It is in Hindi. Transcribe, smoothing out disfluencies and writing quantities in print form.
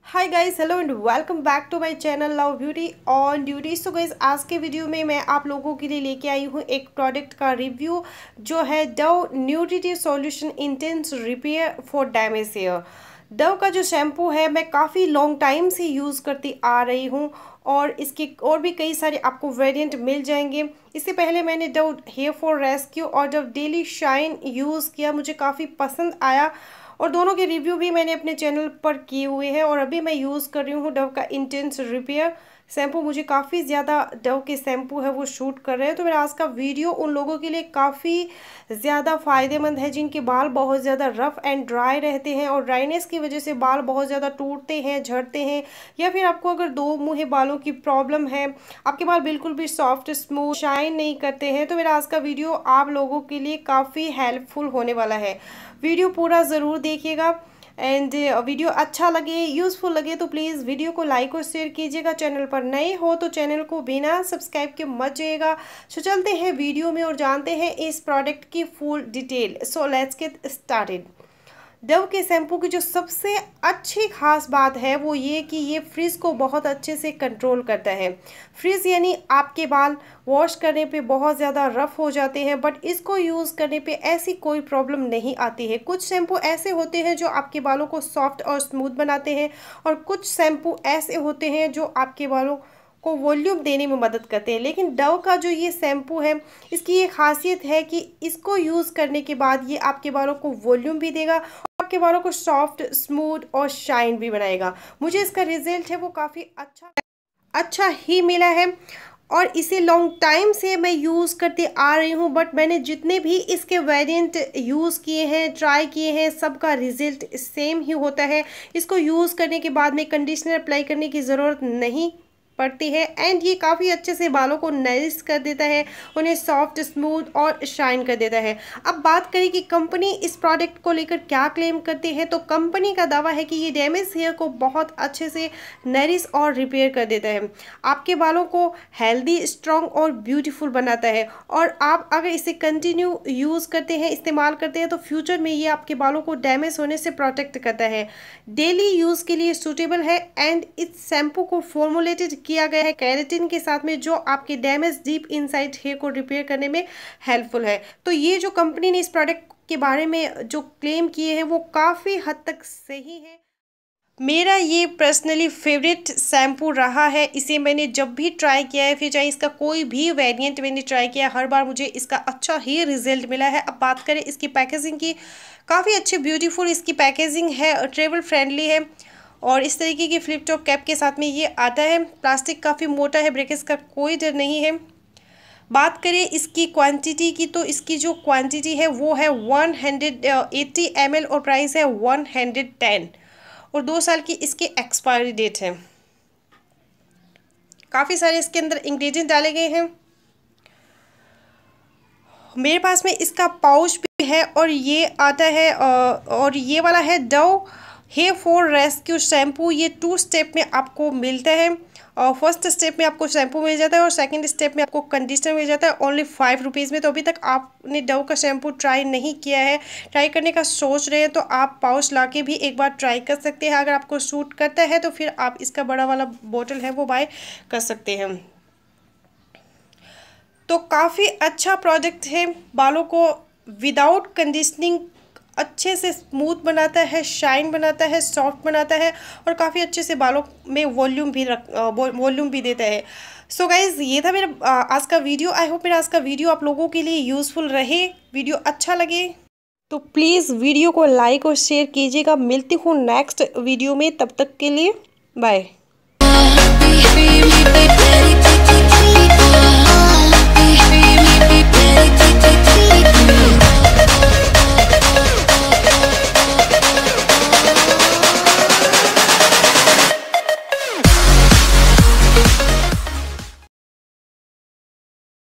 Hi guys, hello and welcome back to my channel love beauty on duty. So guys, आज के वीडियो में मैं आप लोगों के लिए लेके आई हूँ एक प्रोडक्ट का रिव्यू जो है Dove nutritive solution intense repair for damage hair. Dove का जो शैम्पू है मैं काफ़ी लॉन्ग टाइम से यूज़ करती आ रही हूँ और इसके और भी कई सारे आपको वेरिएंट मिल जाएंगे। इससे पहले मैंने डव हेयर फॉर रेस्क्यू और डव डेली शाइन यूज़ किया, मुझे काफ़ी पसंद आया और दोनों के रिव्यू भी मैंने अपने चैनल पर किए हुए हैं। और अभी मैं यूज़ कर रही हूँ डव का इंटेंस रिपेयर शैम्पू। मुझे काफ़ी ज़्यादा डव के शैम्पू है वो शूट कर रहे हैं। तो मेरा आज का वीडियो उन लोगों के लिए काफ़ी ज़्यादा फ़ायदेमंद है जिनके बाल बहुत ज़्यादा रफ़ एंड ड्राई रहते हैं और ड्राइनेस की वजह से बाल बहुत ज़्यादा टूटते हैं, झड़ते हैं, या फिर आपको अगर दो मुँहे बालों की प्रॉब्लम है, आपके बाल बिल्कुल भी सॉफ्ट स्मूथ शाइन नहीं करते हैं, तो मेरा आज का वीडियो आप लोगों के लिए काफ़ी हेल्पफुल होने वाला है। वीडियो पूरा ज़रूर देखिएगा एंड वीडियो अच्छा लगे, यूज़फुल लगे तो प्लीज़ वीडियो को लाइक और शेयर कीजिएगा। चैनल पर नए हो तो चैनल को बिना सब्सक्राइब के मत जाइएगा। सो चलते हैं वीडियो में और जानते हैं इस प्रोडक्ट की full detail. So let's get started. Dove के शैम्पू की जो सबसे अच्छी खास बात है वो ये कि ये फ्रिज को बहुत अच्छे से कंट्रोल करता है। फ्रिज यानी आपके बाल वॉश करने पे बहुत ज़्यादा रफ़ हो जाते हैं, बट इसको यूज़ करने पे ऐसी कोई प्रॉब्लम नहीं आती है। कुछ शैम्पू ऐसे होते हैं जो आपके बालों को सॉफ्ट और स्मूथ बनाते हैं और कुछ शैम्पू ऐसे होते हैं जो आपके बालों को वॉल्यूम देने में मदद करते हैं। लेकिन डव का जो ये शैम्पू है इसकी ये खासियत है कि इसको यूज़ करने के बाद ये आपके बालों को वॉल्यूम भी देगा, आपके बालों को सॉफ्ट स्मूथ और शाइन भी बनाएगा। मुझे इसका रिजल्ट है वो काफ़ी अच्छा ही मिला है और इसे लॉन्ग टाइम से मैं यूज़ करते आ रही हूँ। बट मैंने जितने भी इसके वेरिएंट यूज़ किए हैं, ट्राई किए हैं, सबका रिजल्ट सेम ही होता है। इसको यूज़ करने के बाद में कंडीशनर अप्लाई करने की ज़रूरत नहीं पड़ती है एंड ये काफ़ी अच्छे से बालों को नरिश कर देता है, उन्हें सॉफ्ट स्मूथ और शाइन कर देता है। अब बात करें कि कंपनी इस प्रोडक्ट को लेकर क्या क्लेम करती है, तो कंपनी का दावा है कि ये डैमेज हेयर को बहुत अच्छे से नरिश और रिपेयर कर देता है, आपके बालों को हेल्दी, स्ट्रॉन्ग और ब्यूटीफुल बनाता है। और आप अगर इसे कंटिन्यू यूज़ करते हैं, इस्तेमाल करते हैं, तो फ्यूचर में ये आपके बालों को डैमेज होने से प्रोटेक्ट करता है, डेली यूज़ के लिए सूटेबल है एंड इस शैम्पू को फॉर्मुलेटेड किया गया है केराटिन के साथ में, जो आपके डैमेज डीप इनसाइड हेयर को रिपेयर करने में हेल्पफुल है। तो ये जो कंपनी ने इस प्रोडक्ट के बारे में जो क्लेम किए हैं वो काफ़ी हद तक सही है। मेरा ये पर्सनली फेवरेट शैम्पू रहा है। इसे मैंने जब भी ट्राई किया है, फिर चाहे इसका कोई भी वेरिएंट मैंने ट्राई किया, हर बार मुझे इसका अच्छा ही रिजल्ट मिला है। अब बात करें इसकी पैकेजिंग की, काफ़ी अच्छी ब्यूटीफुल इसकी पैकेजिंग है, ट्रेवल फ्रेंडली है और इस तरीके की फ्लिप टॉप कैप के साथ में ये आता है। प्लास्टिक काफ़ी मोटा है, ब्रेकेज का कोई डर नहीं है। बात करें इसकी क्वांटिटी की, तो इसकी जो क्वांटिटी है वो है 180 ml और प्राइस है 110 और 2 साल की इसकी एक्सपायरी डेट है। काफ़ी सारे इसके अंदर इंग्रेडिएंट डाले गए हैं। मेरे पास में इसका पाउच भी है और ये आता है और ये वाला है Dove here for rescue shampoo. ये 2 स्टेप में आपको मिलता है और फर्स्ट स्टेप में आपको शैम्पू मिल जाता है और सेकंड स्टेप में आपको कंडीशनर मिल जाता है ओनली 5 रुपीज़ में। तो अभी तक आपने डव का शैम्पू ट्राई नहीं किया है, ट्राई करने का सोच रहे हैं, तो आप पाउच लाके भी एक बार ट्राई कर सकते हैं। अगर आपको सूट करता है तो फिर आप इसका बड़ा वाला बोतल है वो बाय कर सकते हैं। तो काफ़ी अच्छा प्रोडक्ट है, बालों को विदाउट कंडीशनिंग अच्छे से स्मूथ बनाता है, शाइन बनाता है, सॉफ्ट बनाता है और काफ़ी अच्छे से बालों में वॉल्यूम भी देता है। सो गाइज़, ये था मेरा आज का वीडियो। आई होप मेरा आज का वीडियो आप लोगों के लिए यूज़फुल रहे। वीडियो अच्छा लगे तो प्लीज़ वीडियो को लाइक और शेयर कीजिएगा। मिलती हूँ नेक्स्ट वीडियो में, तब तक के लिए बाय।